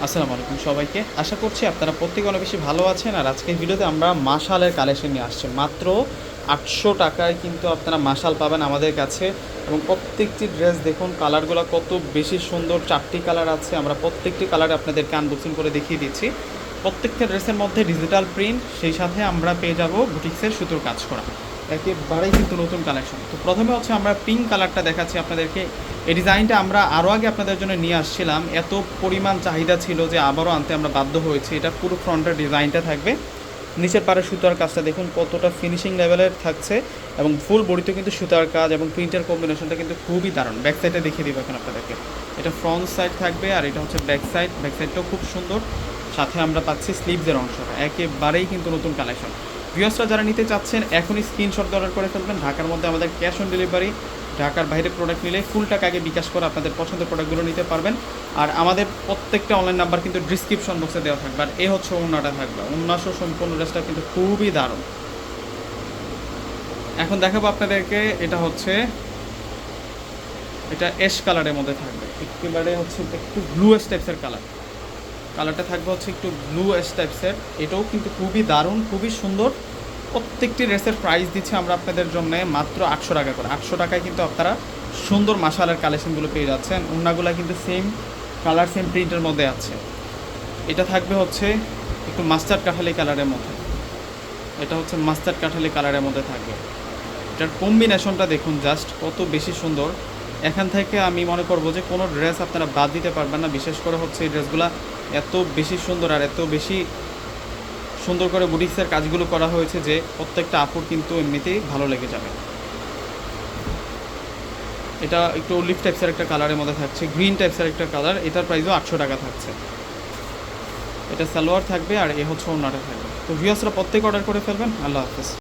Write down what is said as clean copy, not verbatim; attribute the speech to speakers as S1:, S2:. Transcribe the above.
S1: আসসালামু আলাইকুম সবাইকে। আশা করছি আপনারা প্রত্যেকে অনেক বেশি ভালো আছেন। আর আজকের ভিডিওতে আমরা মাশালের কালেকশন নিয়ে আসছি। মাত্র ৮০০ টাকায় কিন্তু আপনারা মাশাল পাবেন আমাদের কাছে। এবং প্রত্যেকটি ড্রেস দেখুন, কালারগুলো কত বেশি সুন্দর। 4টি কালার আছে, আমরা প্রত্যেকটি কালারে আপনাদেরকে আনবক্সিং করে দেখিয়ে দিচ্ছি। প্রত্যেকটা ড্রেসের মধ্যে ডিজিটাল প্রিন্ট, সেই সাথে আমরা পেয়ে যাব বুটিক্সের সুতোর কাজ করা। একেবারেই কিন্তু নতুন কালেকশন। তো প্রথমে হচ্ছে আমরা পিঙ্ক কালারটা দেখাচ্ছি আপনাদেরকে। এই ডিজাইনটা আমরা আরও আগে আপনাদের জন্য নিয়ে আসছিলাম, এত পরিমাণ চাহিদা ছিল যে আবারও আনতে আমরা বাধ্য হয়েছি। এটা পুরো ফ্রন্টের ডিজাইনটা থাকবে, নিচের পাড়ে সুতার কাজটা দেখুন কতটা ফিনিশিং লেভেলের থাকছে, এবং ফুল বডিতে কিন্তু সুতার কাজ এবং প্রিন্টের কম্বিনেশনটা কিন্তু খুবই দারুণ। ব্যাক সাইডে দেখিয়ে দিব এখন আপনাদেরকে। এটা ফ্রন্ট সাইড থাকবে, আর এটা হচ্ছে ব্যাক সাইড। ব্যাক সাইডটাও খুব সুন্দর, সাথে আমরা পাচ্ছি স্লিভসের অংশটা। একেবারেই কিন্তু নতুন কালেকশন। ভিউয়ার্সরা যারা নিতে চাচ্ছেন এখনই স্ক্রিনশট অর্ডার করে ফেলবেন। ঢাকার মধ্যে আমাদের ক্যাশ অন ডেলিভারি, ঢাকার বাইরে প্রোডাক্ট নিলে ফুল টাকা আগে বিকাশ করে আপনাদের পছন্দের প্রোডাক্টগুলো নিতে পারবেন। আর আমাদের প্রত্যেকটা অনলাইন নাম্বার কিন্তু ডিসক্রিপশন বক্সে দেওয়া থাকবে। আর এ হচ্ছে ওড়নাটা থাকবে, ওড়নাসহ সম্পূর্ণ ড্রেসটা কিন্তু খুবই দারুণ। এখন দেখাবো আপনাদেরকে, এটা অ্যাশ কালারের মধ্যে থাকবে, একেবারে হচ্ছে একটু ব্লু টাইপসের কালারটা থাকবে হচ্ছে একটু ব্লু টাইপসের। এটাও কিন্তু খুবই দারুণ, খুবই সুন্দর। প্রত্যেকটি ড্রেসের প্রাইস দিচ্ছি আমরা আপনাদের জন্য মাত্র ৮০০ টাকা করে। ৮০০ টাকায় কিন্তু আপনারা সুন্দর মাশালের কালেকশনগুলো পেয়ে যাচ্ছেন। ওড়নাগুলো কিন্তু সেম কালার, সেম প্রিন্টের মধ্যে আছে। এটা থাকবে হচ্ছে একটু মাস্টার্ড কাঠালি কালারের মধ্যে, এটা হচ্ছে মাস্টার্ড কাঠালি কালারের মধ্যে থাকবে। এটার কম্বিনেশনটা দেখুন জাস্ট কত বেশি সুন্দর। এখান থেকে আমি মনে করবো যে কোনো ড্রেস আপনারা বাদ দিতে পারবেন না। বিশেষ করে হচ্ছে এই ড্রেসগুলো এত বেশি সুন্দর আর এত বেশি সুন্দর করে বুটিক্সের কাজগুলো করা হয়েছে যে প্রত্যেকটা আপুর কিন্তু এমনিতেই ভালো লেগে যাবে। এটা একটু অলিভ টাইপসের একটা কালারের মধ্যে থাকছে, গ্রিন টাইপসের একটা কালার। এটার প্রাইসও ৮০০ টাকা থাকছে। এটা সালোয়ার থাকবে, আর এ হচ্ছে ওড়নাটা থাকবে। তো ভিউয়ার্সরা প্রত্যেক অর্ডার করে ফেলবেন। আল্লাহ হাফেজ।